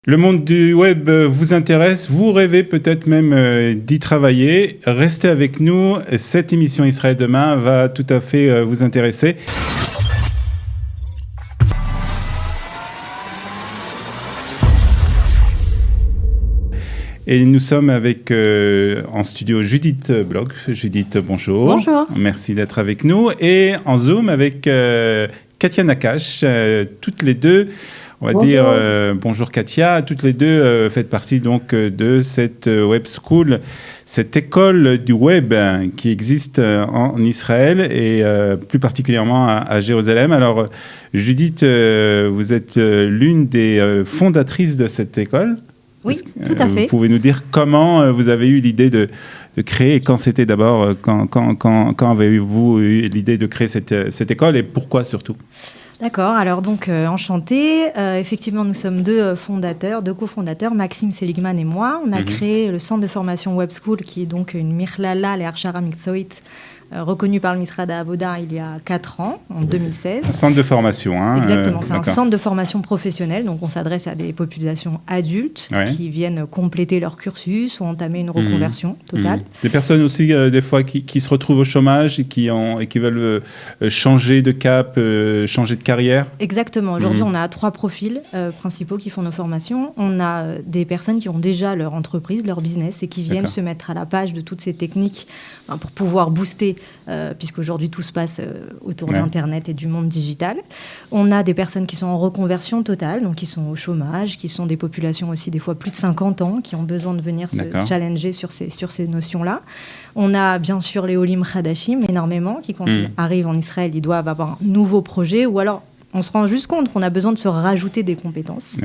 Le monde du web vous intéresse, vous rêvez peut-être même d'y travailler. Restez avec nous, cette émission Israël demain va tout à fait vous intéresser. Et nous sommes avec en studio Judith Bloch. Judith, bonjour. Bonjour. Merci d'être avec nous. Et en Zoom avec Katia Nakache, toutes les deux. On va dire bonjour Katia. Toutes les deux faites partie donc de cette web school, cette école du web qui existe en Israël et plus particulièrement à Jérusalem. Alors Judith, vous êtes l'une des fondatrices de cette école. Oui, tout à fait. Vous pouvez nous dire comment vous avez eu l'idée de créer et quand c'était d'abord, quand avez-vous eu l'idée de créer cette école et pourquoi surtout ? D'accord, alors donc enchantée. Effectivement, nous sommes deux cofondateurs, Maxime Seligman et moi. On a créé le centre de formation Web School qui est donc une Mirlala Le'Hachara Mikzoït reconnu par le Misrad Avoda il y a 4 ans, en 2016. Un centre de formation, hein. Exactement, c'est un centre de formation professionnelle, donc on s'adresse à des populations adultes qui viennent compléter leur cursus ou entamer une reconversion totale. Des personnes aussi, des fois, qui se retrouvent au chômage et qui veulent changer de cap, changer de carrière. Exactement, aujourd'hui on a 3 profils principaux qui font nos formations. On a des personnes qui ont déjà leur entreprise, leur business et qui viennent se mettre à la page de toutes ces techniques pour pouvoir booster puisqu'aujourd'hui tout se passe autour d'Internet et du monde digital. On a des personnes qui sont en reconversion totale, donc qui sont au chômage, qui sont des populations aussi des fois plus de 50 ans, qui ont besoin de venir se challenger sur ces notions-là. On a bien sûr les Olim Hadashim, énormément, qui quand ils arrivent en Israël, ils doivent avoir un nouveau projet, ou alors on se rend juste compte qu'on a besoin de se rajouter des compétences.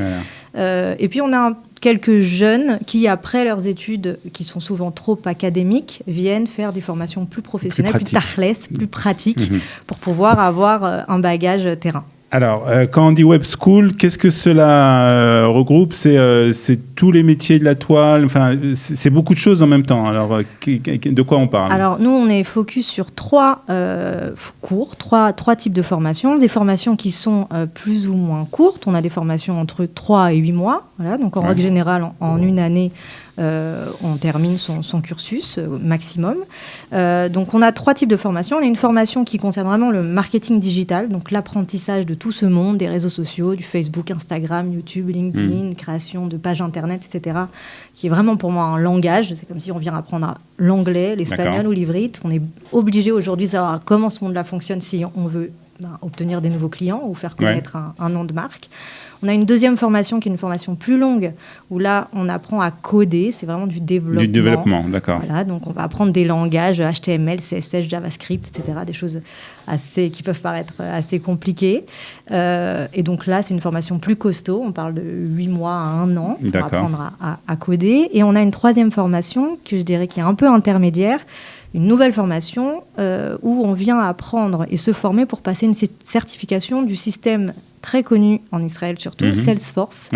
Et puis on a quelques jeunes qui, après leurs études, qui sont souvent trop académiques, viennent faire des formations plus professionnelles, plus tachlès, plus pratiques, pour pouvoir avoir un bagage terrain. Alors, quand on dit Web School, qu'est-ce que cela regroupe ? C'est tous les métiers de la toile, enfin, c'est beaucoup de choses en même temps. Alors, de quoi on parle ? Alors, nous, on est focus sur 3 cours, 3 types de formations. Des formations qui sont plus ou moins courtes. On a des formations entre 3 et 8 mois. Voilà, donc, en règle générale, en une année, on termine son cursus maximum. Donc, on a 3 types de formations. On a une formation qui concerne vraiment le marketing digital, donc l'apprentissage de tout ce monde, des réseaux sociaux, du Facebook, Instagram, YouTube, LinkedIn, création de pages Internet, etc., qui est vraiment pour moi un langage. C'est comme si on vient apprendre l'anglais, l'espagnol ou l'ivrite. On est obligé aujourd'hui de savoir comment ce monde-là fonctionne si on veut obtenir des nouveaux clients ou faire connaître un nom de marque. On a une deuxième formation qui est une formation plus longue, où là, on apprend à coder, c'est vraiment du développement. Du développement, d'accord. Voilà, donc on va apprendre des langages HTML, CSS, JavaScript, etc., des choses qui peuvent paraître assez compliquées. Et donc là, c'est une formation plus costaud, on parle de 8 mois à 1 an pour apprendre à coder. Et on a une troisième formation, que je dirais qui est un peu intermédiaire, une nouvelle formation où on vient apprendre et se former pour passer une certification du système très connu en Israël surtout, Salesforce,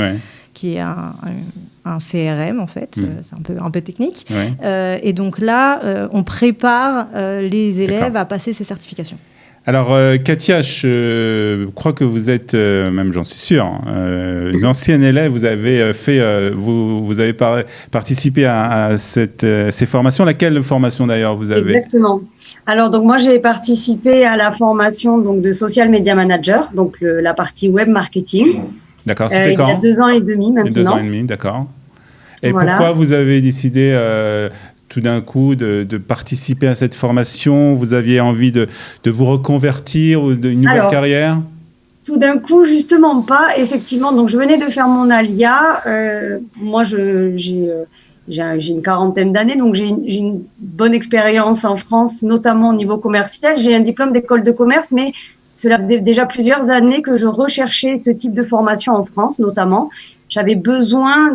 qui est un CRM en fait, c'est un peu technique. Et donc là, on prépare les élèves à passer ces certifications. Alors, Katia, je crois que vous êtes, même j'en suis sûr, une ancienne élève. Vous avez vous avez participé à ces formations. Laquelle formation d'ailleurs vous avez ? Exactement. Alors, donc moi, j'ai participé à la formation donc, de Social Media Manager, donc la partie web marketing. D'accord, c'était quand ? Il y a 2 ans et demi maintenant. 2 ans et demi, d'accord. Et pourquoi vous avez décidé tout d'un coup de participer à cette formation ? Vous aviez envie de vous reconvertir ou d'une nouvelle carrière ? Tout d'un coup, justement pas. Effectivement, donc je venais de faire mon ALIA. Moi, j'ai une quarantaine d'années, donc j'ai une bonne expérience en France, notamment au niveau commercial. J'ai un diplôme d'école de commerce, mais cela faisait déjà plusieurs années que je recherchais ce type de formation en France, notamment. J'avais besoin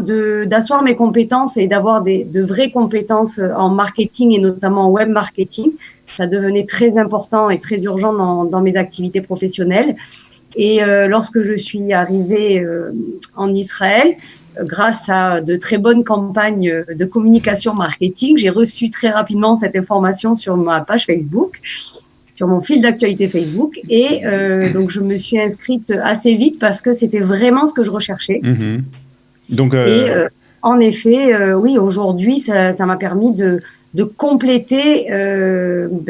d'asseoir mes compétences et d'avoir de vraies compétences en marketing et notamment en web marketing. Ça devenait très important et très urgent dans mes activités professionnelles. Et lorsque je suis arrivée en Israël, grâce à de très bonnes campagnes de communication marketing, j'ai reçu très rapidement cette information sur ma page Facebook, sur mon fil d'actualité Facebook. Et donc, je me suis inscrite assez vite parce que c'était vraiment ce que je recherchais. Donc, en effet, oui, aujourd'hui, ça m'a permis de compléter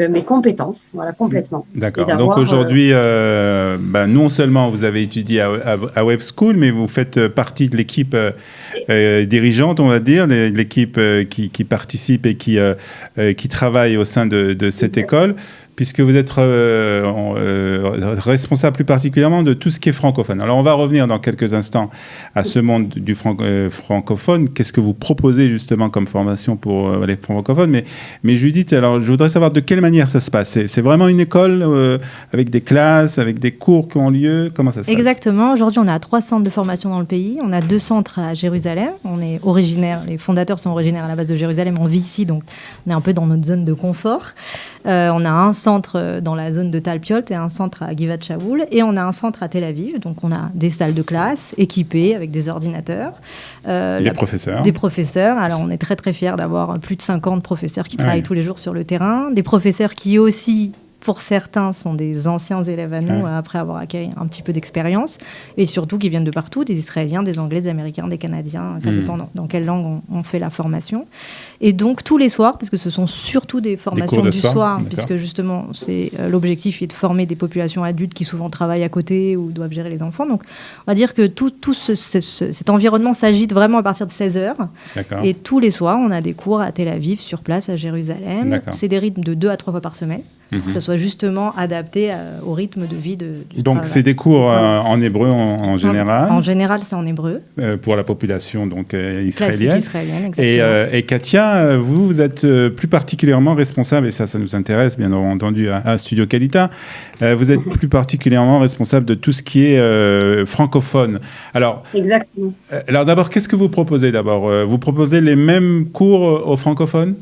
mes compétences, voilà, complètement. D'accord. Donc aujourd'hui, non seulement vous avez étudié à Web School, mais vous faites partie de l'équipe dirigeante, on va dire, l'équipe qui participe et qui travaille au sein de cette école, puisque vous êtes responsable plus particulièrement de tout ce qui est francophone. Alors, on va revenir dans quelques instants à ce monde du francophone. Qu'est-ce que vous proposez justement comme formation pour les francophones ? Mais Judith, alors, je voudrais savoir de quelle manière ça se passe. C'est vraiment une école avec des classes, avec des cours qui ont lieu ? Comment ça se passe ? Exactement. Aujourd'hui, on a 3 centres de formation dans le pays. On a 2 centres à Jérusalem. On est originaire, les fondateurs sont originaires à la base de Jérusalem. On vit ici, donc on est un peu dans notre zone de confort. On a un centre dans la zone de Talpiot et un centre à Givat Shaoul. Et on a un centre à Tel Aviv. Donc, on a des salles de classe équipées avec des ordinateurs. Des professeurs. Des professeurs. Alors, on est très, très fiers d'avoir plus de 50 professeurs qui travaillent tous les jours sur le terrain. Des professeurs qui aussi, pour certains, sont des anciens élèves à nous, après avoir acquis un petit peu d'expérience. Et surtout, qui viennent de partout, des Israéliens, des Anglais, des Américains, des Canadiens. Ça dépend dans quelle langue on fait la formation. Et donc, tous les soirs, parce que ce sont surtout des formations du soir, puisque justement, c'est l'objectif est de former des populations adultes qui souvent travaillent à côté ou doivent gérer les enfants. Donc, on va dire que tout cet environnement s'agite vraiment à partir de 16h. Et tous les soirs, on a des cours à Tel Aviv, sur place, à Jérusalem. C'est des rythmes de 2 à 3 fois par semaine, pour que ça soit justement adapté au rythme de vie du Donc, travail. c'est des cours en hébreu en général. En général, c'est en hébreu. Pour la population donc, israélienne. Classique israélienne, exactement. Et Katia, vous êtes plus particulièrement responsable, et ça nous intéresse bien entendu à Studio Qualita, vous êtes plus particulièrement responsable de tout ce qui est francophone. Alors, exactement. Alors d'abord, qu'est-ce que vous proposez d'abord ? Vous proposez les mêmes cours aux francophones ?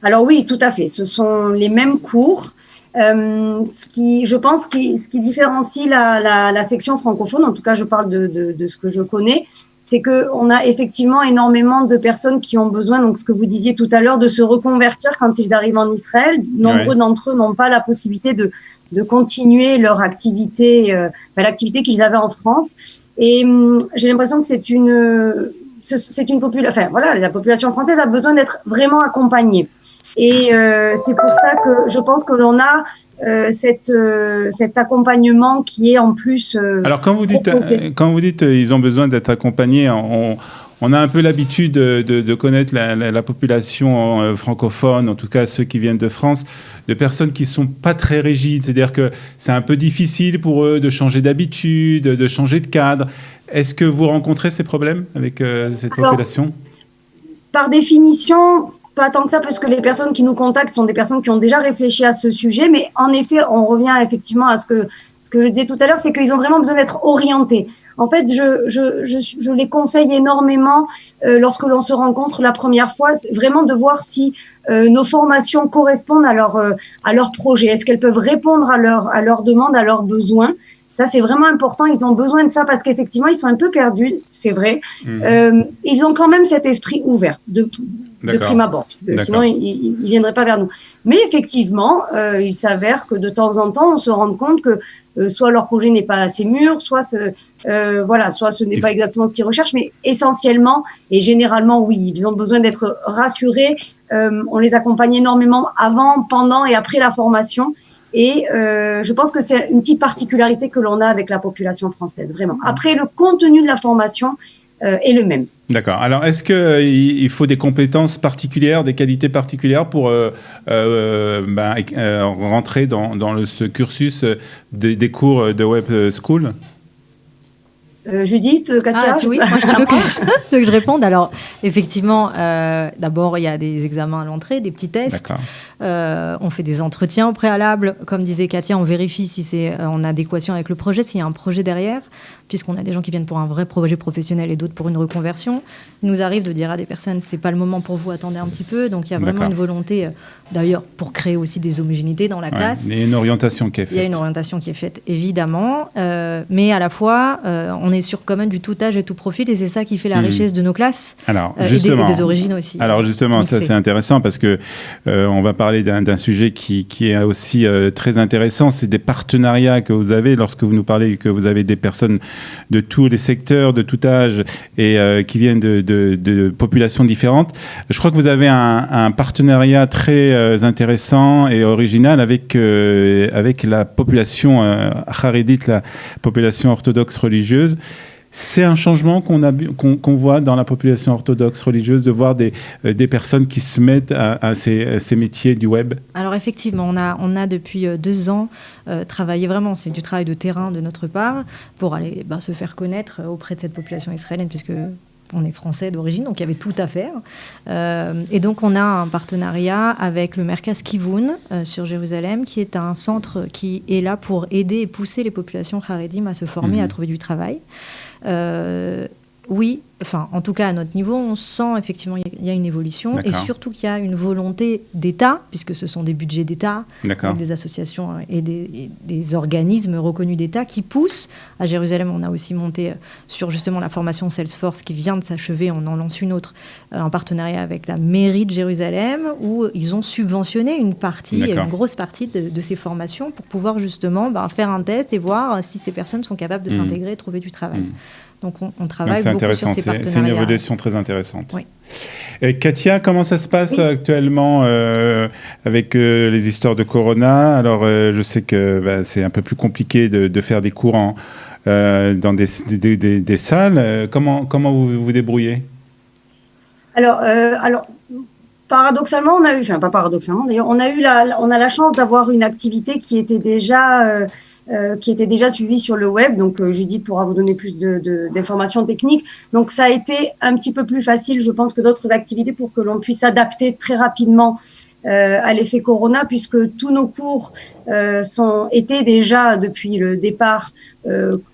Alors oui, tout à fait. Ce sont les mêmes cours. Je pense ce qui différencie la section francophone, en tout cas je parle de ce que je connais, c'est qu'on a effectivement énormément de personnes qui ont besoin, donc ce que vous disiez tout à l'heure, de se reconvertir quand ils arrivent en Israël. Nombreux d'entre eux n'ont pas la possibilité de continuer leur activité, l'activité qu'ils avaient en France. Et j'ai l'impression que c'est une population, la population française a besoin d'être vraiment accompagnée. Et c'est pour ça que je pense que l'on a cet accompagnement qui est en plus. Alors quand vous dites ils ont besoin d'être accompagnés, on a un peu l'habitude de connaître la population francophone, en tout cas ceux qui viennent de France, de personnes qui sont pas très rigides, c'est-à-dire que c'est un peu difficile pour eux de changer d'habitude, de changer de cadre. Est-ce que vous rencontrez ces problèmes avec cette population ? Par définition, pas tant que ça, parce que les personnes qui nous contactent sont des personnes qui ont déjà réfléchi à ce sujet, mais en effet, on revient effectivement à ce que je disais tout à l'heure, c'est qu'ils ont vraiment besoin d'être orientés. En fait, je les conseille énormément lorsque l'on se rencontre la première fois, vraiment de voir si nos formations correspondent à leur projet. Est-ce qu'elles peuvent répondre à leurs demandes, à leurs besoins ? Ça, c'est vraiment important. Ils ont besoin de ça parce qu'effectivement, ils sont un peu perdus, c'est vrai. Ils ont quand même cet esprit ouvert de prime abord, parce que sinon, ils ne viendraient pas vers nous. Mais effectivement, il s'avère que de temps en temps, on se rend compte que soit leur projet n'est pas assez mûr, soit ce n'est pas exactement ce qu'ils recherchent, mais essentiellement et généralement, oui, ils ont besoin d'être rassurés. On les accompagne énormément avant, pendant et après la formation. Et je pense que c'est une petite particularité que l'on a avec la population française, vraiment. Après, le contenu de la formation est le même. D'accord. Alors, est-ce qu'il faut des compétences particulières, des qualités particulières pour rentrer dans ce cursus des cours de Web School ? Judith, Katia, oui, moi je veux que je réponde. Alors, effectivement, d'abord, il y a des examens à l'entrée, des petits tests. On fait des entretiens au préalable. Comme disait Katia, on vérifie si c'est en adéquation avec le projet, s'il y a un projet derrière, puisqu'on a des gens qui viennent pour un vrai projet professionnel et d'autres pour une reconversion. Il nous arrive de dire à des personnes, c'est pas le moment pour vous, attendez un petit peu. Donc, il y a vraiment une volonté, d'ailleurs, pour créer aussi des homogénéités dans la classe. Il y a une orientation qui est faite. Il y a une orientation qui est faite, évidemment. Mais à la fois, on est sur quand même du tout âge et tout profil, et c'est ça qui fait la richesse de nos classes. Alors, justement, et des origines aussi. Alors, justement, donc, ça, c'est intéressant parce que on va parler d'un sujet qui est aussi très intéressant. C'est des partenariats que vous avez lorsque vous nous parlez que vous avez des personnes de tous les secteurs, de tout âge et qui viennent de populations différentes. Je crois que vous avez un partenariat très intéressant et original avec la population harédite, la population orthodoxe religieuse. C'est un changement qu'on voit dans la population orthodoxe religieuse, de voir des personnes qui se mettent à ces métiers du web. Alors effectivement, on a depuis 2 ans travaillé vraiment, c'est du travail de terrain de notre part, pour aller se faire connaître auprès de cette population israélienne, puisque on est français d'origine, donc il y avait tout à faire. Et donc on a un partenariat avec le Merkaz Kivun sur Jérusalem, qui est un centre qui est là pour aider et pousser les populations haredim à se former, à trouver du travail. Oui, enfin, en tout cas, à notre niveau, on sent effectivement qu'il y a une évolution. D'accord. Et surtout qu'il y a une volonté d'État, puisque ce sont des budgets d'État, avec des associations et des organismes reconnus d'État qui poussent. À Jérusalem, on a aussi monté sur justement la formation Salesforce qui vient de s'achever, on en lance une autre, en partenariat avec la mairie de Jérusalem, où ils ont subventionné une grosse partie de ces formations pour pouvoir justement faire un test et voir si ces personnes sont capables de s'intégrer et trouver du travail. Donc on travaille beaucoup sur ces partenariats. C'est une évolution très intéressante. Oui. Et Katia, comment ça se passe actuellement avec les histoires de Corona? Alors, je sais que c'est un peu plus compliqué de faire des cours dans des salles. Comment vous vous débrouillez? Alors, paradoxalement, pas paradoxalement d'ailleurs, on a la chance d'avoir une activité qui était déjà suivi sur le web. Donc, Judith pourra vous donner plus d'informations techniques. Donc, ça a été un petit peu plus facile, je pense, que d'autres activités pour que l'on puisse s'adapter très rapidement à l'effet Corona, puisque tous nos cours étaient déjà, depuis le départ,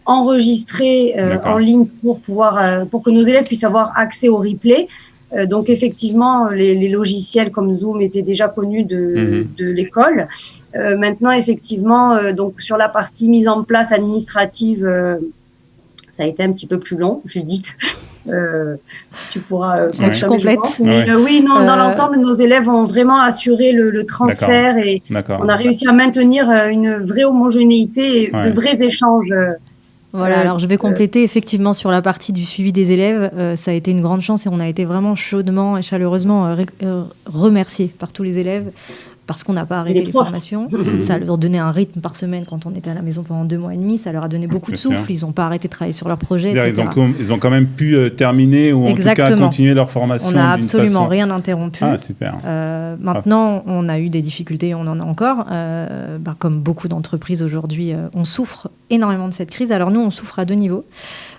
enregistrés en ligne pour que nos élèves puissent avoir accès au replay. Donc effectivement, les logiciels comme Zoom étaient déjà connus de l'école. Maintenant, effectivement, donc sur la partie mise en place administrative, ça a été un petit peu plus long. Judith, tu pourras je complète. Dans l'ensemble, nos élèves ont vraiment assuré le transfert. D'accord. Et on a réussi à maintenir une vraie homogénéité et de vrais échanges. Voilà, alors je vais compléter effectivement sur la partie du suivi des élèves. Ça a été une grande chance et on a été vraiment chaudement et chaleureusement remerciés par tous les élèves parce qu'on n'a pas arrêté les formations. Ça leur donnait un rythme par semaine quand on était à la maison pendant 2 mois et demi. Ça leur a donné beaucoup de souffle. Ils n'ont pas arrêté de travailler sur leur projet, etc. Ils ont quand même pu terminer ou en tout cas continuer leur formation. On n'a absolument rien interrompu. Ah, super. Maintenant, on a eu des difficultés, on en a encore. Comme beaucoup d'entreprises aujourd'hui, on souffre énormément de cette crise. Alors nous, on souffre à 2 niveaux.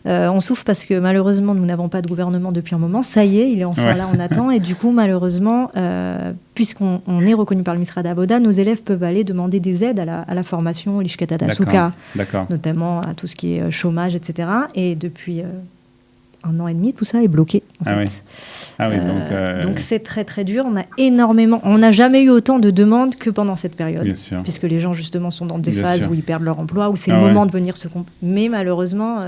On souffre parce que malheureusement, nous n'avons pas de gouvernement depuis un moment. Ça y est, il est enfin là, on attend. Et du coup, malheureusement, puisqu'on est reconnu par le Misrad Avoda, nos élèves peuvent aller demander des aides à la formation, l'Ishkata Tasuka, notamment à tout ce qui est chômage, etc. Et depuis 1 an et demi, tout ça est bloqué. Donc c'est très très dur. On n'a jamais eu autant de demandes que pendant cette période, puisque les gens justement sont dans des phases où ils perdent leur emploi, où c'est le moment de venir mais malheureusement,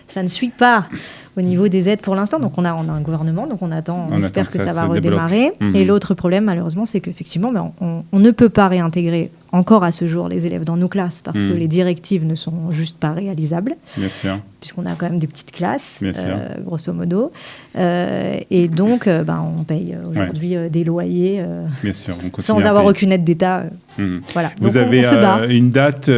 ça ne suit pas au niveau des aides pour l'instant. Donc on a un gouvernement, donc on espère que ça va redémarrer. Et l'autre problème, malheureusement, c'est qu'effectivement, on ne peut pas réintégrer encore à ce jour les élèves dans nos classes parce que les directives ne sont juste pas réalisables. Bien sûr. Puisqu'on a quand même des petites classes, grosso modo. Et donc, on paye aujourd'hui des loyers sans avoir aucune aide d'État. Voilà. Vous donc, avez une date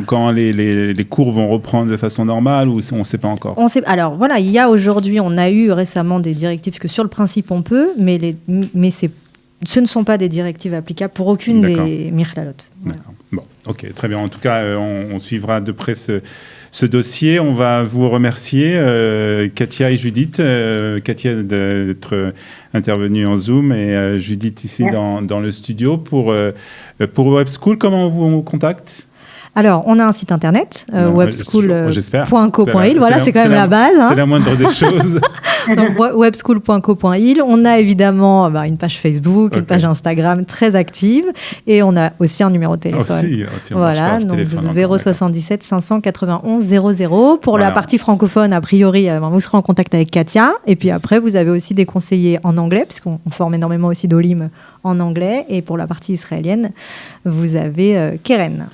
quand les cours vont reprendre de façon normale ou on ne sait pas encore? Alors voilà, il y a aujourd'hui, on a eu récemment des directives que sur le principe on peut, mais ce ne sont pas des directives applicables pour aucune des Michlaalot. Voilà. Bon, ok, très bien. En tout cas, on suivra de près ce dossier. On va vous remercier, Katia et Judith. Katia d'être intervenue en Zoom et Judith ici dans le studio. Pour Web School, comment on vous contacte? Alors, on a un site internet, webschool.co.il. Voilà, c'est quand même la base. C'est la moindre des choses. Donc, webschool.co.il. On a évidemment une page Facebook, une page Instagram très active. Et on a aussi un numéro de téléphone. Aussi voilà, donc 077 591 00. Pour la partie francophone, a priori, vous serez en contact avec Katia. Et puis après, vous avez aussi des conseillers en anglais, puisqu'on forme énormément aussi d'Olim en anglais. Et pour la partie israélienne, vous avez Keren.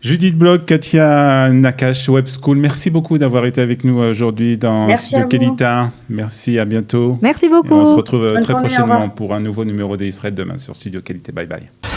Judith Bloch, Katia Nakache, Web School, merci beaucoup d'avoir été avec nous aujourd'hui dans Studio Kelita. Merci, à bientôt. Merci beaucoup. Et on se retrouve très prochainement pour un nouveau numéro d'Israël demain sur Studio Qualité. Bye bye.